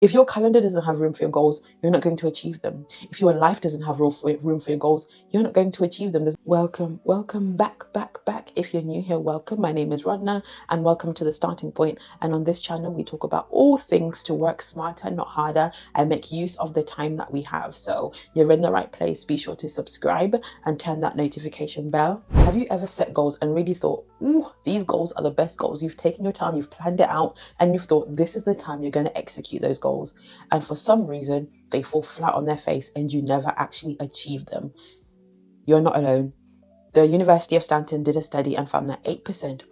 If your calendar doesn't have room for your goals, you're not going to achieve them. If your life doesn't have room for your goals, you're not going to achieve them. Welcome back. If you're new here, welcome. My name is Rodna and welcome to The Starting Point. And on this channel, we talk about all things to work smarter, not harder, and make use of the time that we have. So you're in the right place. Be sure to subscribe and turn that notification bell. Have you ever set goals and really thought, ooh, these goals are the best goals? You've taken your time, you've planned it out, and you've thought this is the time you're going to execute those goals. And for some reason, they fall flat on their face and you never actually achieve them. You're not alone. The University of Scranton did a study and found that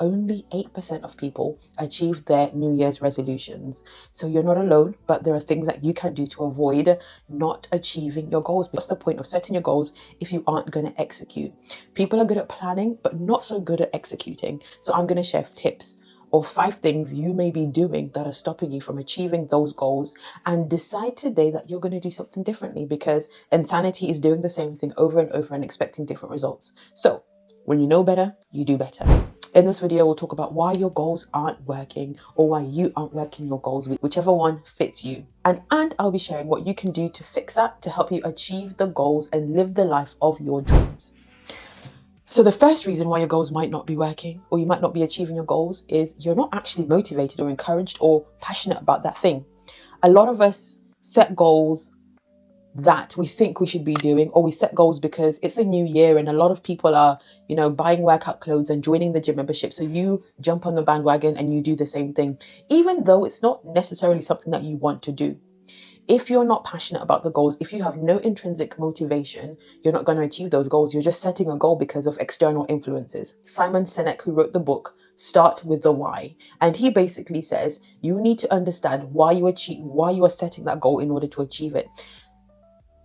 only 8% of people achieved their New Year's resolutions. So you're not alone, but there are things that you can do to avoid not achieving your goals. What's the point of setting your goals if you aren't going to execute? People are good at planning, but not so good at executing. So I'm going to share tips or 5 things you may be doing that are stopping you from achieving those goals, and decide today that you're going to do something differently, because insanity is doing the same thing over and over and expecting different results. So when you know better, you do better. In this video, we'll talk about why your goals aren't working, or why you aren't working your goals, whichever one fits you. And I'll be sharing what you can do to fix that, to help you achieve the goals and live the life of your dreams. So the first reason why your goals might not be working, or you might not be achieving your goals, is you're not actually motivated or encouraged or passionate about that thing. A lot of us set goals that we think we should be doing, or we set goals because it's the new year and a lot of people are, buying workout clothes and joining the gym membership. So you jump on the bandwagon and you do the same thing, even though it's not necessarily something that you want to do. If you're not passionate about the goals, if you have no intrinsic motivation, you're not going to achieve those goals. You're just setting a goal because of external influences. Simon Sinek, who wrote the book Start with the Why, and he basically says you need to understand why you are setting that goal in order to achieve it.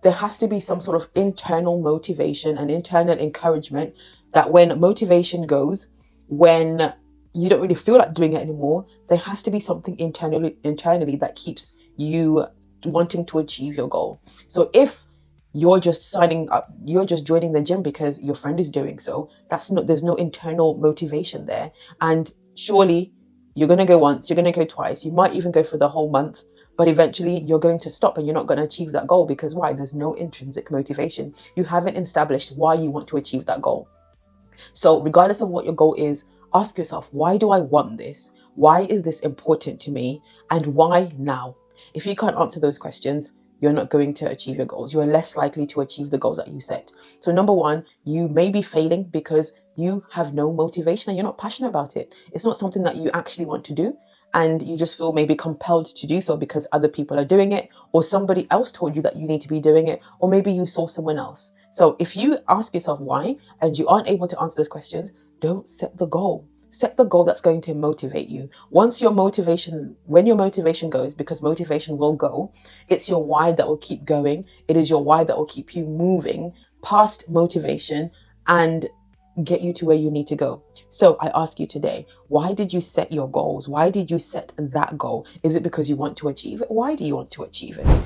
There has to be some sort of internal motivation and internal encouragement, that when motivation goes, when you don't really feel like doing it anymore, there has to be something internally that keeps you wanting to achieve your goal. So if you're just signing up, you're just joining the gym because your friend is doing so, there's no internal motivation there. And surely you're going to go once, you're going to go twice, you might even go for the whole month, but eventually you're going to stop and you're not going to achieve that goal. Because why? There's no intrinsic motivation. You haven't established why you want to achieve that goal. So regardless of what your goal is, ask yourself, why do I want this? Why is this important to me? And why now? If you can't answer those questions, you're not going to achieve your goals. You're less likely to achieve the goals that you set. So number one, you may be failing because you have no motivation and you're not passionate about it. It's not something that you actually want to do, and you just feel maybe compelled to do so because other people are doing it, or somebody else told you that you need to be doing it, or maybe you saw someone else. So if you ask yourself why and you aren't able to answer those questions, don't set the goal. Set the goal that's going to motivate you. When your motivation goes, because motivation will go, it's your why that will keep going. It is your why that will keep you moving past motivation and get you to where you need to go. So I ask you today, why did you set your goals? Why did you set that goal? Is it because you want to achieve it? Why do you want to achieve it?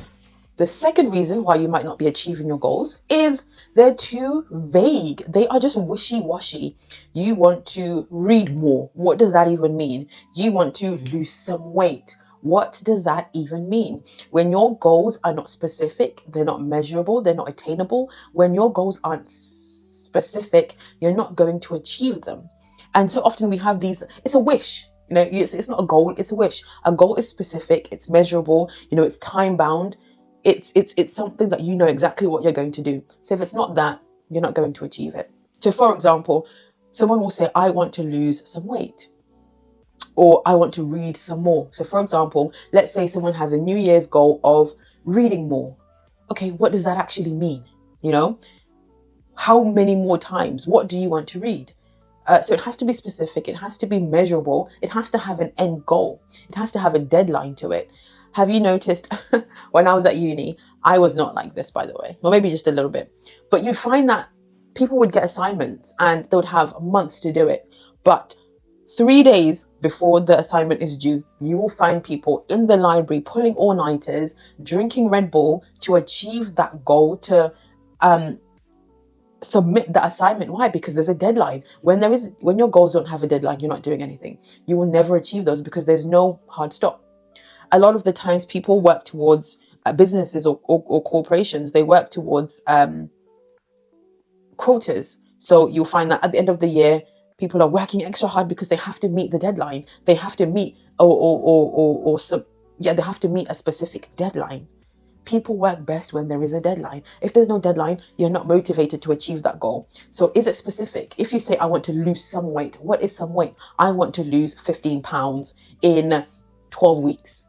The second reason why you might not be achieving your goals is they're too vague. They are just wishy-washy. You want to read more. What does that even mean? You want to lose some weight. What does that even mean? When your goals are not specific, they're not measurable, they're not attainable. When your goals aren't specific, you're not going to achieve them. And so often we have these, it's a wish. It's not a goal, it's a wish. A goal is specific, it's measurable, it's time bound. It's something that you know exactly what you're going to do. So if it's not that, you're not going to achieve it. So for example, someone will say, I want to lose some weight, or I want to read some more. So for example, let's say someone has a New Year's goal of reading more. Okay, what does that actually mean? How many more times? What do you want to read? So it has to be specific. It has to be measurable. It has to have an end goal. It has to have a deadline to it. Have you noticed when I was at uni, I was not like this, by the way, or maybe just a little bit, but you'd find that people would get assignments and they would have months to do it. But 3 days before the assignment is due, you will find people in the library pulling all-nighters, drinking Red Bull to achieve that goal, to submit the assignment. Why? Because there's a deadline. When your goals don't have a deadline, you're not doing anything. You will never achieve those because there's no hard stop. A lot of the times people work towards businesses or corporations, they work towards quotas. So you'll find that at the end of the year, people are working extra hard because they have to meet the deadline. They have to meet they have to meet a specific deadline. People work best when there is a deadline. If there's no deadline, you're not motivated to achieve that goal. So is it specific? If you say, I want to lose some weight, what is some weight? I want to lose 15 pounds in 12 weeks.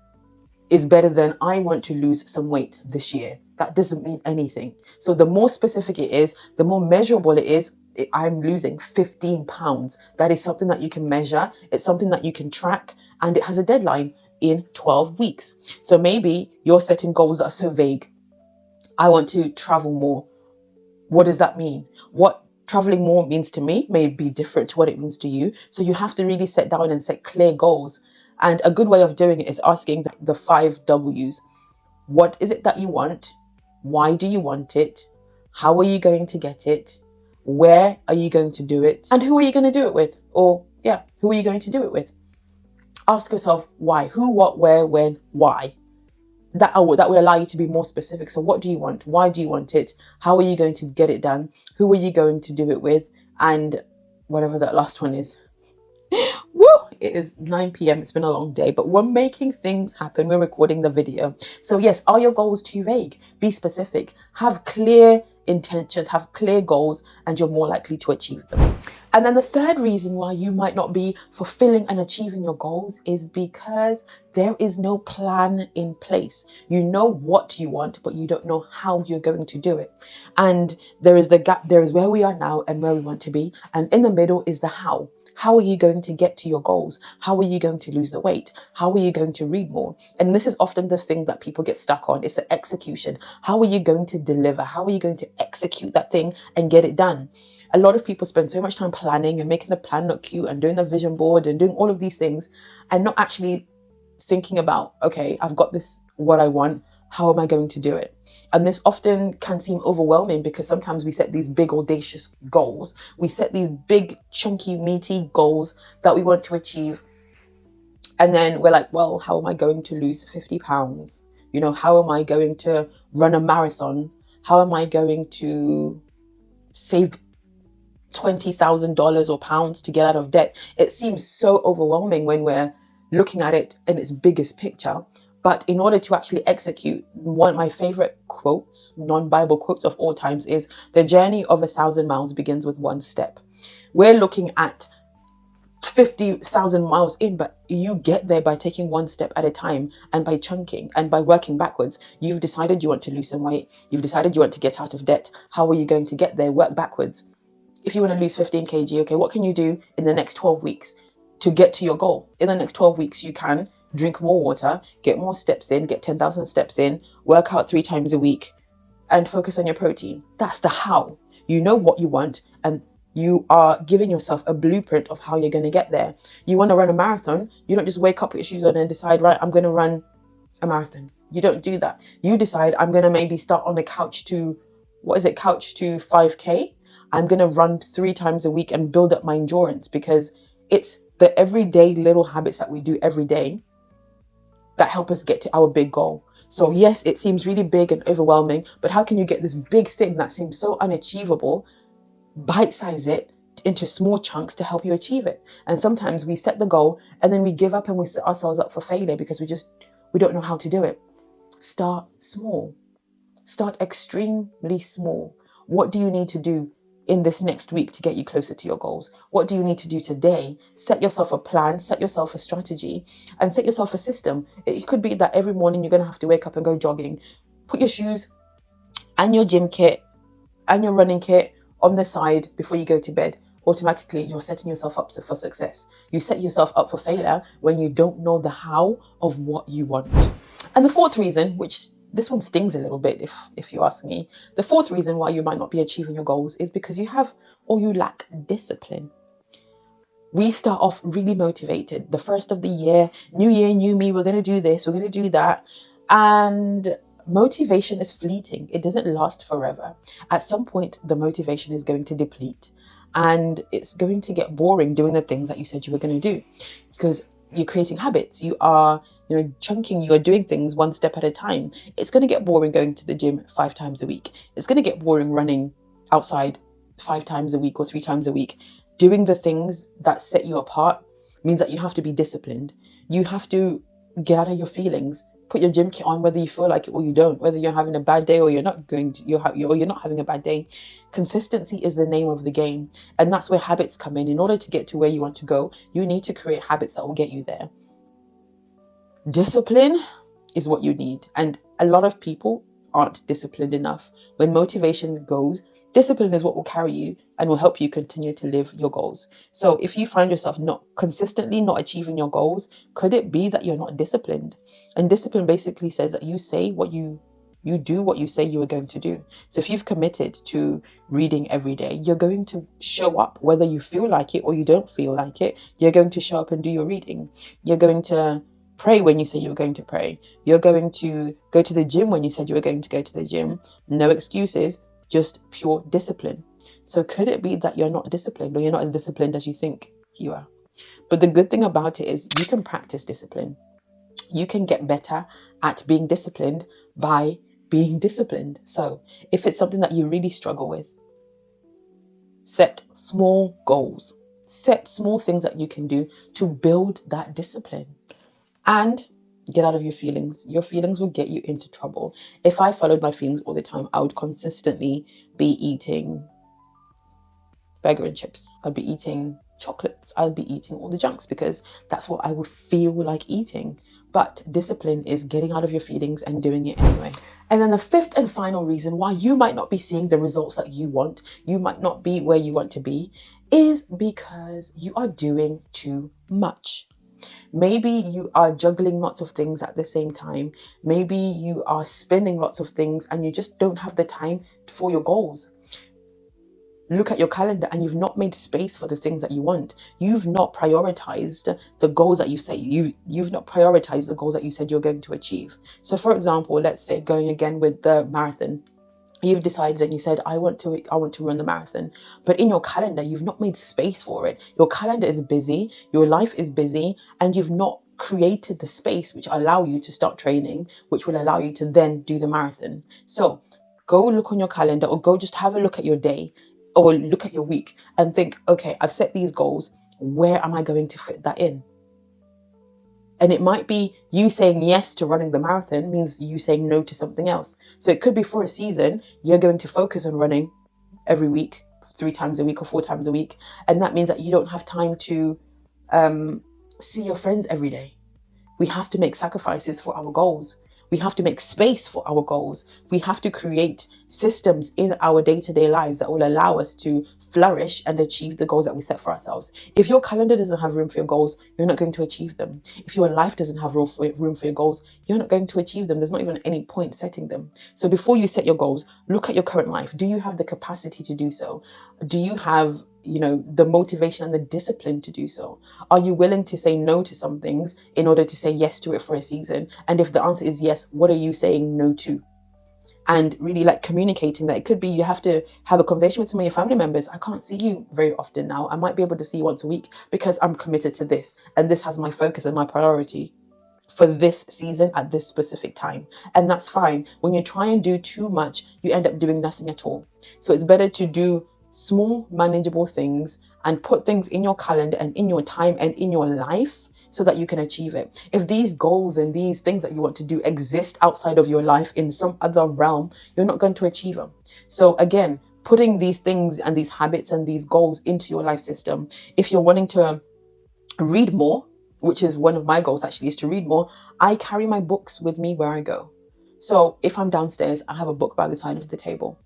Is better than I want to lose some weight this year. That doesn't mean anything. So the more specific it is, the more measurable it is. I'm losing 15 pounds. That is something that you can measure. It's something that you can track, and it has a deadline in 12 weeks. So maybe you're setting goals that are so vague. I want to travel more. What does that mean? What traveling more means to me may be different to what it means to you. So you have to really set down and set clear goals. And a good way of doing it is asking the 5 W's. What is it that you want? Why do you want it? How are you going to get it? Where are you going to do it? And who are you going to do it with? Who are you going to do it with? Ask yourself why. Who, what, where, when, why. That will allow you to be more specific. So what do you want? Why do you want it? How are you going to get it done? Who are you going to do it with? And whatever that last one is. Woo! It is 9 p.m. It's been a long day, but we're making things happen. We're recording the video. So yes, are your goals too vague? Be specific. Have clear intentions, have clear goals, and you're more likely to achieve them. And then the third reason why you might not be fulfilling and achieving your goals is because there is no plan in place. You know what you want, but you don't know how you're going to do it. And there is the gap. There is where we are now and where we want to be. And in the middle is the how. How are you going to get to your goals? How are you going to lose the weight? How are you going to read more? And this is often the thing that people get stuck on. It's the execution. How are you going to deliver? How are you going to execute that thing and get it done? A lot of people spend so much time planning and making the plan look cute and doing the vision board and doing all of these things and not actually thinking about, okay, I've got this, what I want. How am I going to do it? And this often can seem overwhelming because sometimes we set these big audacious goals. We set these big chunky meaty goals that we want to achieve. And then we're like, well, how am I going to lose 50 pounds? You know, how am I going to run a marathon? How am I going to save $20,000 or pounds to get out of debt? It seems so overwhelming when we're looking at it in its biggest picture. But in order to actually execute, one of my favorite quotes, non-Bible quotes of all times, is the journey of 1,000 miles begins with one step. We're looking at 50,000 miles in, but you get there by taking one step at a time and by chunking and by working backwards. You've decided you want to lose some weight. You've decided you want to get out of debt. How are you going to get there? Work backwards. If you want to lose 15 kg, okay, what can you do in the next 12 weeks to get to your goal? In the next 12 weeks, you can drink more water, get more steps in, get 10,000 steps in, work out 3 times a week, and focus on your protein. That's the how. You know what you want, and you are giving yourself a blueprint of how you're going to get there. You want to run a marathon, you don't just wake up, put your shoes on and decide, right, I'm going to run a marathon. You don't do that. You decide, I'm going to maybe start on the couch to 5K. I'm going to run 3 times a week and build up my endurance, because it's the everyday little habits that we do every day that help us get to our big goal. So yes, it seems really big and overwhelming, but how can you get this big thing that seems so unachievable, bite-size it into small chunks to help you achieve it? And sometimes we set the goal and then we give up and we set ourselves up for failure because we don't know how to do it. Start small. Start extremely small. What do you need to do in this next week to get you closer to your goals? What do you need to do today? Set yourself a plan, set yourself a strategy, and set yourself a system. It could be that every morning you're going to have to wake up and go jogging. Put your shoes and your gym kit and your running kit on the side before you go to bed. Automatically, you're setting yourself up for success. You set yourself up for failure when you don't know the how of what you want. And the fourth reason, which this one stings a little bit if you ask me. The fourth reason why you might not be achieving your goals is because you lack discipline. We start off really motivated. The first of the year, new year, new me, we're going to do this, we're going to do that. And motivation is fleeting. It doesn't last forever. At some point, the motivation is going to deplete. And it's going to get boring doing the things that you said you were going to do. Because you're creating habits, you are, chunking, you are doing things one step at a time. It's going to get boring going to the gym 5 times a week. It's going to get boring running outside 5 times a week or 3 times a week. Doing the things that set you apart means that you have to be disciplined. You have to get out of your feelings. Put your gym kit on whether you feel like it or you don't, whether you're having a bad day or you're not having a bad day. Consistency is the name of the game. And that's where habits come in. In order to get to where you want to go, you need to create habits that will get you there. Discipline is what you need. And a lot of people aren't disciplined enough. When motivation goes, discipline is what will carry you and will help you continue to live your goals. So if you find yourself not consistently not achieving your goals, could it be that you're not disciplined? And discipline basically says that you say what you do what you say you are going to do. So if you've committed to reading every day, you're going to show up whether you feel like it or you don't feel like it. You're going to show up and do your reading. You're going to pray when you say you were going to pray. You're going to go to the gym when you said you were going to go to the gym. No excuses, just pure discipline. So could it be that you're not disciplined, or you're not as disciplined as you think you are? But the good thing about it is you can practice discipline. You can get better at being disciplined by being disciplined. So if it's something that you really struggle with, set small goals. Set small things that you can do to build that discipline. And get out of your feelings. Your feelings will get you into trouble. If I followed my feelings all the time, I would consistently be eating burger and chips. I'd be eating chocolates. I'd be eating all the junks because that's what I would feel like eating. But discipline is getting out of your feelings and doing it anyway. And then the fifth and final reason why you might not be seeing the results that you want, you might not be where you want to be, is because you are doing too much. Maybe you are juggling lots of things at the same time. Maybe you are spinning lots of things and you just don't have the time for your goals. Look at your calendar and you've not made space for the things that you want. You've not prioritized the goals that you say you've not prioritized the goals that you said you're going to achieve. So for example, let's say going again with the marathon. You've decided and you said, I want to run the marathon. But in your calendar, you've not made space for it. Your calendar is busy, your life is busy, and you've not created the space which allow you to start training, which will allow you to then do the marathon. So go look on your calendar, or go just have a look at your day or look at your week and think, okay, I've set these goals. Where am I going to fit that in? And it might be you saying yes to running the marathon means you saying no to something else. So it could be for a season, you're going to focus on running every week, 3 times a week or 4 times a week. And that means that you don't have time to see your friends every day. We have to make sacrifices for our goals. We have to make space for our goals. We have to create systems in our day-to-day lives that will allow us to flourish and achieve the goals that we set for ourselves. If your calendar doesn't have room for your goals, you're not going to achieve them. If your life doesn't have room for your goals, you're not going to achieve them. There's not even any point setting them. So before you set your goals, look at your current life. Do you have the capacity to do so? Do you have the motivation and the discipline to do so? Are you willing to say no to some things in order to say yes to it for a season? And if the answer is yes, what are you saying no to? And really communicating that. It could be you have to have a conversation with some of your family members. I can't see you very often now. I might be able to see you once a week because I'm committed to this. And this has my focus and my priority for this season at this specific time. And that's fine. When you try and do too much, you end up doing nothing at all. So it's better to do small, manageable things and put things in your calendar and in your time and in your life so that you can achieve it. If these goals and these things that you want to do exist outside of your life in some other realm, you're not going to achieve them. So again, putting these things and these habits and these goals into your life system. If you're wanting to read more, which is one of my goals actually, is to read more, I carry my books with me where I go. So if I'm downstairs, I have a book by the side of the table.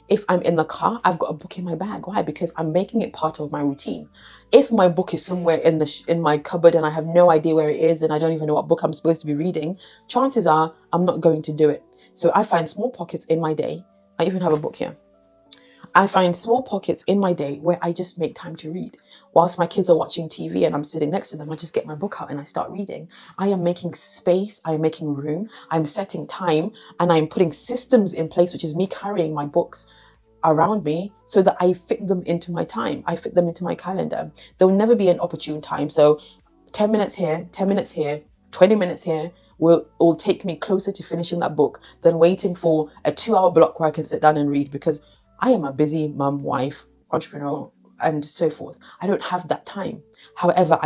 If I'm in the car, I've got a book in my bag. Why? Because I'm making it part of my routine. If my book is somewhere in my cupboard and I have no idea where it is and I don't even know what book I'm supposed to be reading, chances are I'm not going to do it. So I find small pockets in my day. I even have a book here. I find small pockets in my day where I just make time to read. Whilst my kids are watching TV and I'm sitting next to them, I just get my book out and I start reading. I am making space, I am making room, I'm setting time, and I'm putting systems in place, which is me carrying my books around me so that I fit them into my time. I fit them into my calendar. There will never be an opportune time. So 10 minutes here, 10 minutes here, 20 minutes here will take me closer to finishing that book than waiting for a 2-hour block where I can sit down and read, because I am a busy mum, wife, entrepreneur, and so forth. I don't have that time. However,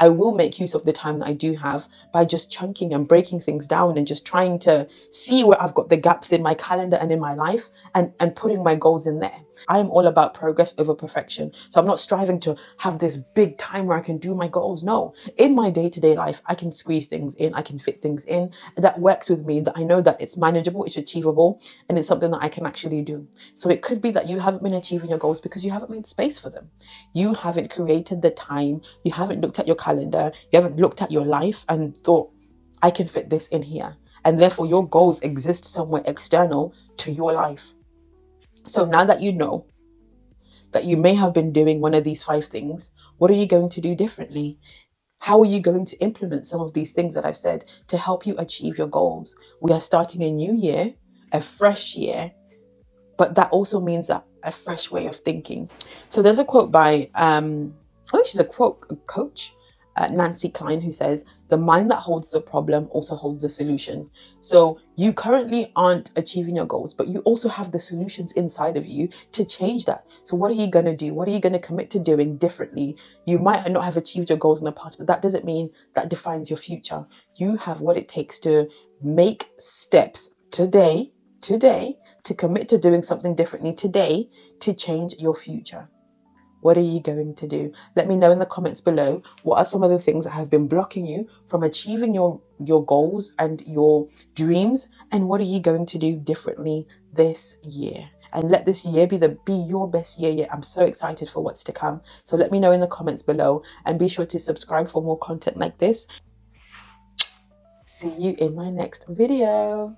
I will make use of the time that I do have by just chunking and breaking things down and just trying to see where I've got the gaps in my calendar and in my life, and putting my goals in there. I am all about progress over perfection. So I'm not striving to have this big time where I can do my goals. No, in my day-to-day life, I can squeeze things in, I can fit things in that works with me, that I know that it's manageable, it's achievable, and it's something that I can actually do. So it could be that you haven't been achieving your goals because you haven't made space for them. You haven't created the time, you haven't looked at your calendar, you haven't looked at your life and thought, I can fit this in here. And therefore your goals exist somewhere external to your life. So now that you know that you may have been doing one of these 5 things, what are you going to do differently? How are you going to implement some of these things that I've said to help you achieve your goals? We are starting a new year, a fresh year, but that also means that a fresh way of thinking. So there's a quote by, I think she's a coach, Nancy Klein, who says, the mind that holds the problem also holds the solution. So you currently aren't achieving your goals, but you also have the solutions inside of you to change that. So what are you going to do? What are you going to commit to doing differently? You might not have achieved your goals in the past, but that doesn't mean that defines your future. You have what it takes to make steps today to commit to doing something differently today to change your future. What are you going to do? Let me know in the comments below, what are some of the things that have been blocking you from achieving your goals and your dreams, and what are you going to do differently this year? And let this year be your best year yet. I'm so excited for what's to come. So let me know in the comments below, and be sure to subscribe for more content like this. See you in my next video.